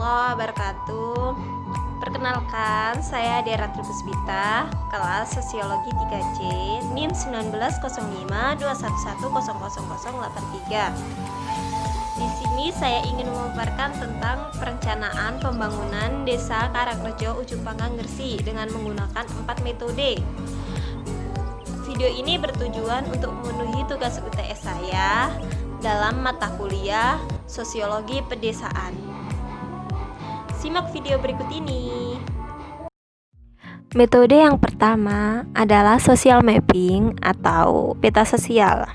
warahmatullahi wabarakatuh. Perkenalkan, saya Dera Tribusbita, kelas Sosiologi 3C, NIM 190521100083. Di sini saya ingin memaparkan tentang perencanaan pembangunan Desa Karangrejo, Ujung Pangkang, Gresik dengan menggunakan 4 metode. Video ini bertujuan untuk memenuhi tugas UTS saya dalam mata kuliah Sosiologi Pedesaan. Simak video berikut ini. Metode yang pertama adalah social mapping atau peta sosial.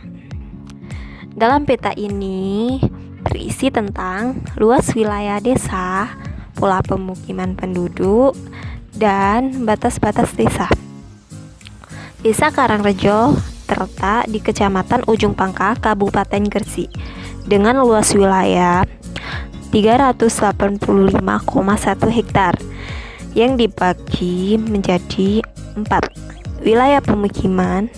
Dalam peta ini berisi tentang luas wilayah desa, pola pemukiman penduduk, dan batas-batas desa. Desa Karangrejo terletak di Kecamatan Ujung Pangkang, Kabupaten Gresik, dengan luas wilayah 385,1 hektar yang dibagi menjadi 4. Wilayah pemukiman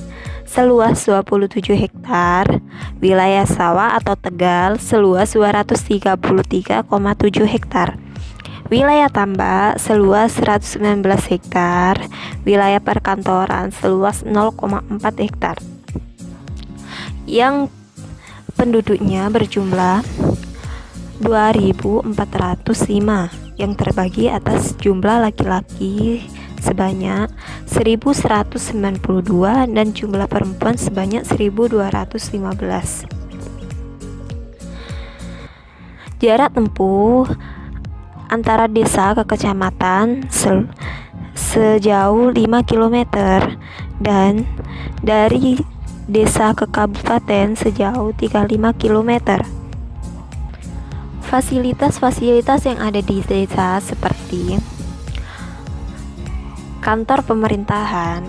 seluas 27 hektar, wilayah sawah atau tegal seluas 233,7 hektar, wilayah tambak seluas 119 hektar, wilayah perkantoran seluas 0,4 hektar. Yang penduduknya berjumlah 2.405 yang terbagi atas jumlah laki-laki sebanyak 1.192 dan jumlah perempuan sebanyak 1.215. Jarak tempuh antara desa ke kecamatan sejauh 5 km dan dari desa ke kabupaten sejauh 35 km. Fasilitas-fasilitas yang ada di desa seperti kantor pemerintahan,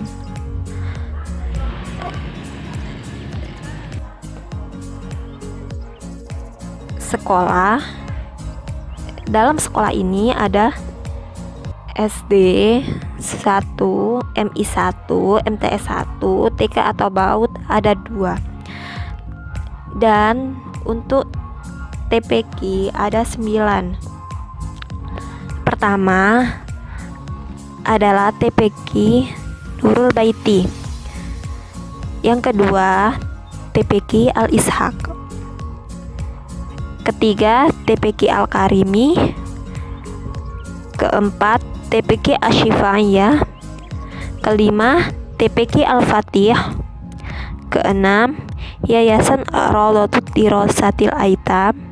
sekolah. Dalam sekolah ini ada SD 1, MI 1, MTS 1, TK atau BAUD ada 2. Dan untuk TPQ ada 9. Pertama adalah TPQ Nurul Baiti. Yang kedua TPQ Al Ishaq. Ketiga TPQ Al Karimi. Keempat TPQ Ashifaiyah. Kelima TPQ Al Fatih. Keenam Yayasan Rawdatut Dirasatil Aitam.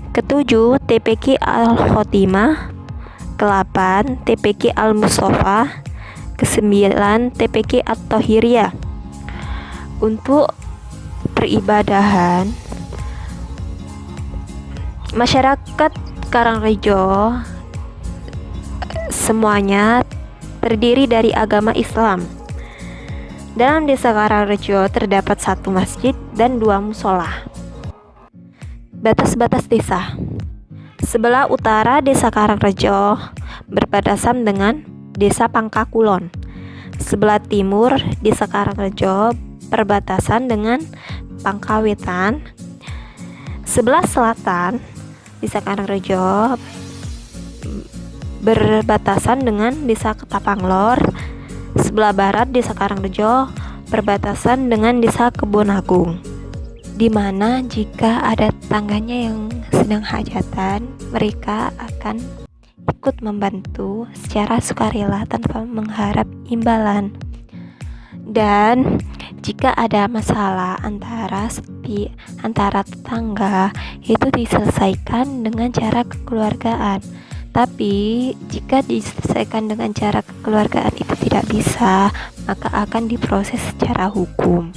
Ketujuh TPQ Al Khotimah. Ke-8 TPQ Al Mustafa. Ke-9 TPQ At Tahiriyah. Untuk peribadahan, masyarakat Karangrejo semuanya terdiri dari agama Islam. Dalam desa Karangrejo terdapat 1 masjid dan 2 musola. Batas-batas desa. Sebelah utara desa Karangrejo berbatasan dengan desa Pangkakulon. Sebelah timur desa Karangrejo berbatasan dengan Pangkawetan. Sebelah selatan desa Karangrejo berbatasan dengan desa Ketapanglor. Sebelah barat desa Karangrejo berbatasan dengan desa Kebonagung, di mana jika ada tetangganya yang sedang hajatan, mereka akan ikut membantu secara sukarela tanpa mengharap imbalan. Dan jika ada masalah antara tetangga, itu diselesaikan dengan cara kekeluargaan. Tapi jika diselesaikan dengan cara kekeluargaan itu tidak bisa, maka akan diproses secara hukum.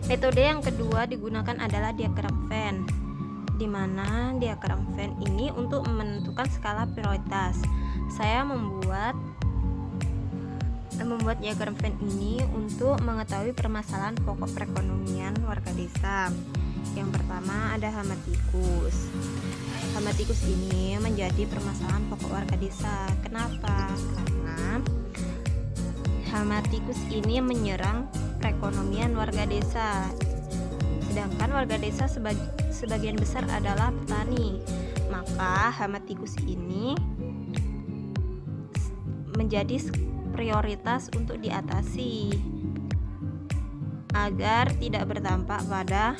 Metode yang kedua digunakan adalah diagram Venn, di mana diagram Venn ini untuk menentukan skala prioritas. Saya membuat diagram Venn ini untuk mengetahui permasalahan pokok perekonomian warga desa. Yang pertama ada hama tikus. Hama tikus ini menjadi permasalahan pokok warga desa. Kenapa? Karena hama tikus ini menyerang perekonomian warga desa. Sedangkan warga desa sebagian besar adalah petani. Maka hama tikus ini menjadi prioritas untuk diatasi agar tidak berdampak pada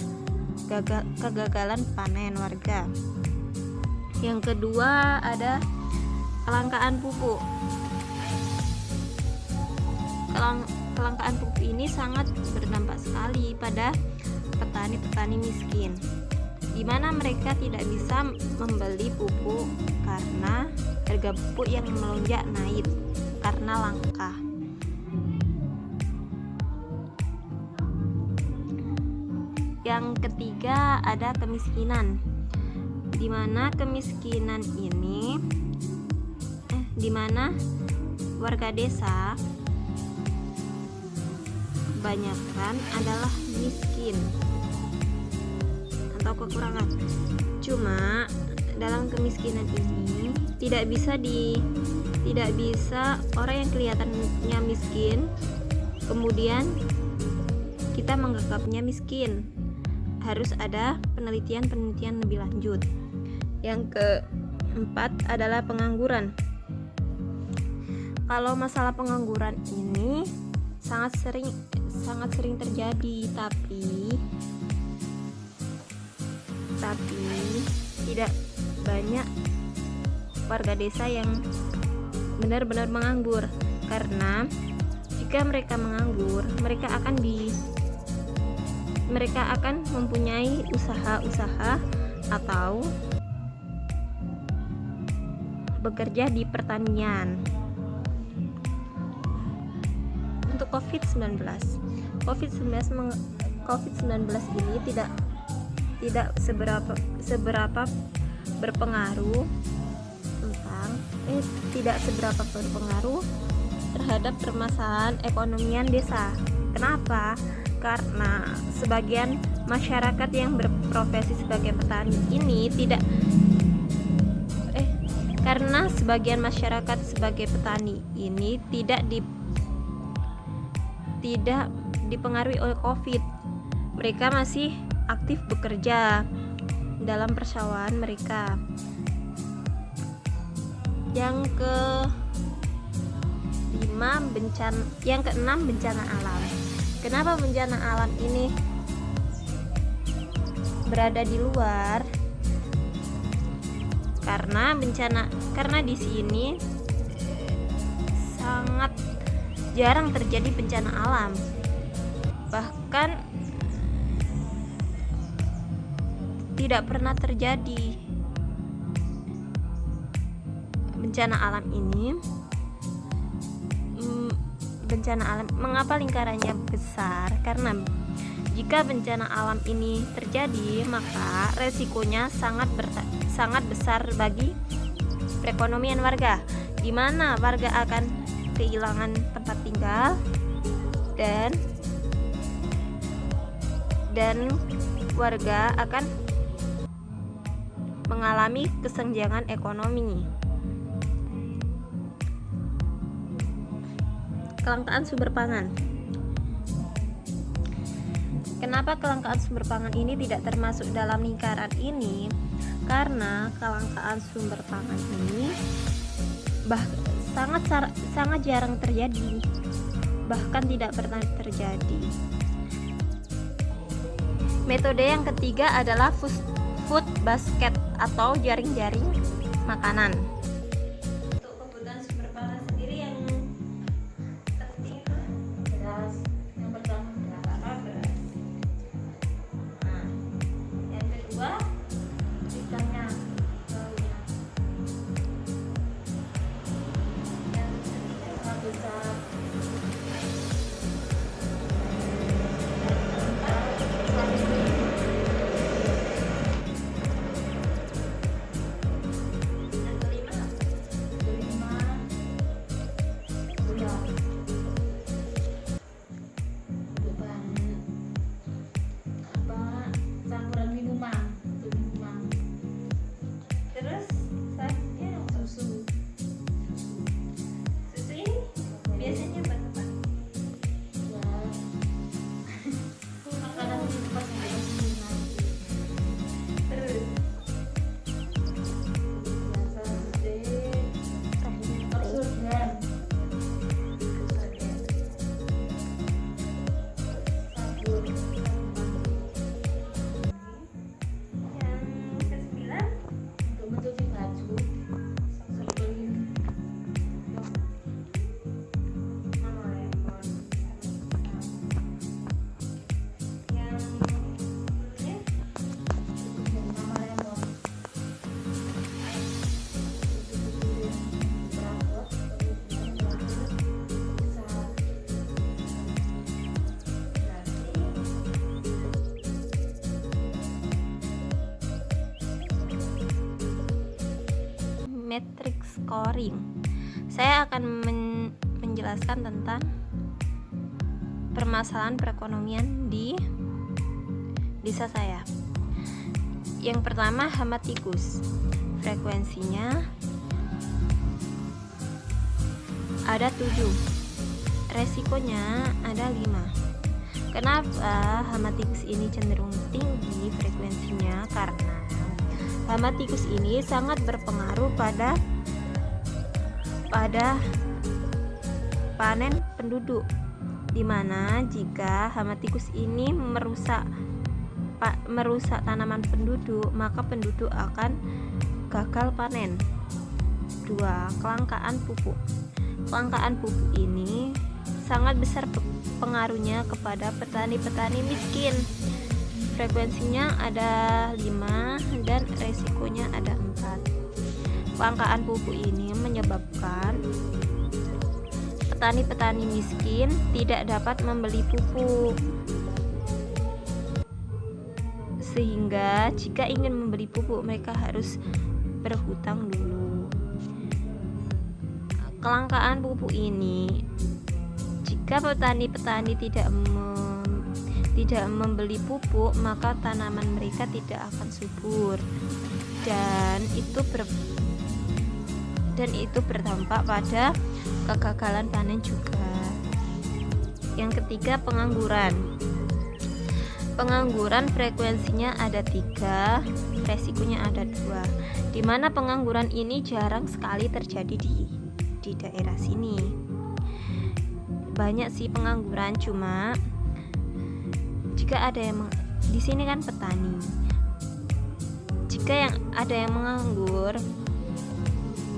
kegagalan panen warga. Yang kedua ada kelangkaan pupuk. Kelangkaan pupuk ini sangat berdampak sekali pada petani-petani miskin, di mana mereka tidak bisa membeli pupuk karena harga pupuk yang melonjak naik karena langka. Yang ketiga ada kemiskinan, di mana kemiskinan ini di mana warga desa kebanyakan adalah miskin atau kekurangan. Cuma dalam kemiskinan ini tidak bisa orang yang kelihatannya miskin kemudian kita menganggapnya miskin. Harus ada penelitian lebih lanjut. Yang keempat adalah pengangguran. Kalau masalah pengangguran ini sangat sering terjadi, tapi tidak banyak warga desa yang benar-benar menganggur, karena jika mereka menganggur, mereka akan mempunyai usaha-usaha atau bekerja di pertanian. Untuk COVID-19 ini tidak seberapa berpengaruh terhadap permasalahan ekonomian desa. Kenapa? Karena sebagian masyarakat yang berprofesi sebagai petani ini tidak dipengaruhi oleh COVID. Mereka masih aktif bekerja dalam persawahan mereka. Yang keenam bencana alam. Kenapa bencana alam ini berada di luar? Karena di sini sangat jarang terjadi bencana alam. Bahkan tidak pernah terjadi bencana alam ini. Mengapa lingkarannya besar? Karena jika bencana alam ini terjadi, maka resikonya sangat besar bagi perekonomian warga, di mana warga akan kehilangan tempat tinggal dan warga akan mengalami kesenjangan ekonomi. Kelangkaan sumber pangan. Kenapa kelangkaan sumber pangan ini tidak termasuk dalam lingkaran ini? Karena kelangkaan sumber pangan ini sangat jarang terjadi, bahkan tidak pernah terjadi. Metode yang ketiga adalah food basket atau jaring-jaring makanan. Untuk kebutuhan sumber pangan sendiri yang penting beras. Yang pertama beras. Yang kedua ikannya, telurnya. Yang ketiga sangat besar. metric scoring. Saya akan menjelaskan tentang permasalahan perekonomian di desa saya. Yang pertama, hama tikus. Frekuensinya ada 7, resikonya ada 5. Kenapa hama tikus ini cenderung tinggi frekuensinya? Karena hama tikus ini sangat berpengaruh pada panen penduduk, dimana jika hama tikus ini merusak tanaman penduduk, maka penduduk akan gagal panen. 2. Kelangkaan pupuk. Kelangkaan pupuk ini sangat besar pengaruhnya kepada petani-petani miskin. Frekuensinya ada 5 dan resikonya ada 4. Kelangkaan pupuk ini menyebabkan petani-petani miskin tidak dapat membeli pupuk, sehingga jika ingin membeli pupuk mereka harus berhutang dulu. Kelangkaan pupuk ini, jika petani-petani tidak membeli pupuk, maka tanaman mereka tidak akan subur, dan itu berdampak pada kegagalan panen juga. Yang ketiga, pengangguran. Pengangguran frekuensinya ada 3, resikonya ada 2, dimana pengangguran ini jarang sekali terjadi di daerah sini. Banyak sih pengangguran, cuma jika ada yang di sini kan petani, jika ada yang menganggur,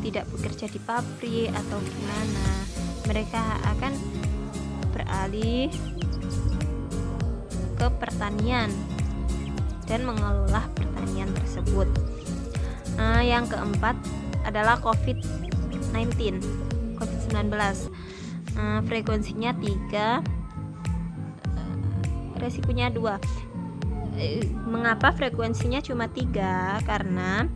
tidak bekerja di pabrik atau gimana, mereka akan beralih ke pertanian dan mengelola pertanian tersebut. Yang keempat adalah COVID-19. Frekuensinya 3, resikonya 2. Mengapa frekuensinya cuma 3? Karena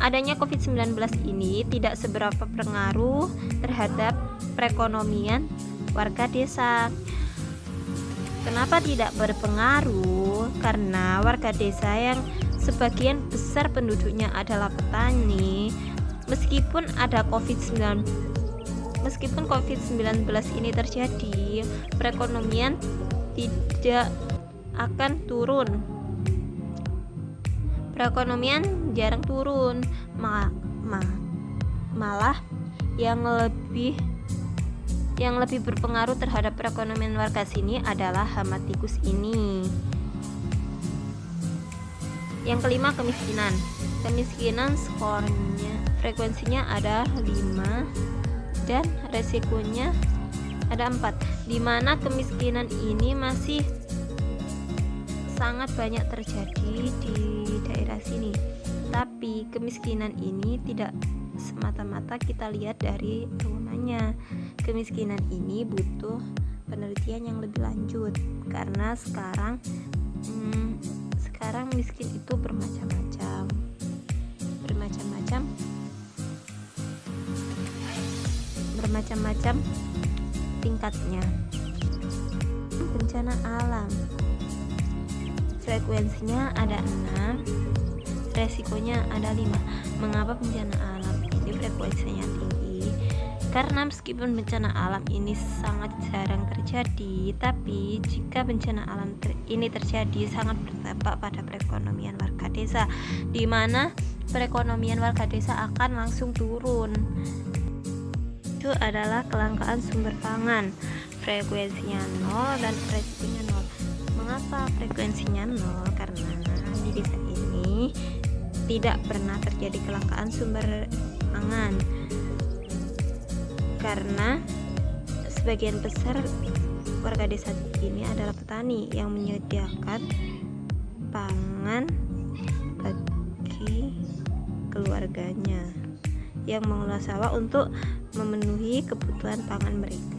adanya COVID-19 ini tidak seberapa pengaruh terhadap perekonomian warga desa. Kenapa tidak berpengaruh? Karena warga desa yang sebagian besar penduduknya adalah petani, meskipun COVID-19 ini terjadi, perekonomian tidak akan turun. Perekonomian jarang turun, malah yang lebih berpengaruh terhadap perekonomian warga sini adalah hama tikus ini. Yang kelima, kemiskinan. Kemiskinan skornya, frekuensinya ada 5 dan resikonya ada 4, dimana kemiskinan ini masih sangat banyak terjadi di daerah sini. Tapi kemiskinan ini tidak semata-mata kita lihat dari rumahnya. Kemiskinan ini butuh penelitian yang lebih lanjut, karena sekarang miskin itu bermacam-macam tingkatnya. Bencana alam, frekuensinya ada 6, resikonya ada 5. Mengapa bencana alam ini frekuensinya tinggi? Karena meskipun bencana alam ini sangat jarang terjadi, tapi jika bencana alam ini terjadi sangat berdampak pada perekonomian warga desa, di mana perekonomian warga desa akan langsung turun. Itu adalah kelangkaan sumber pangan. Frekuensinya 0 dan resikonya 0. Mengapa frekuensinya 0? Karena di desa ini tidak pernah terjadi kelangkaan sumber pangan, karena sebagian besar warga desa ini adalah petani yang menyediakan pangan bagi keluarganya yang mengelola sawah untuk memenuhi kebutuhan pangan mereka.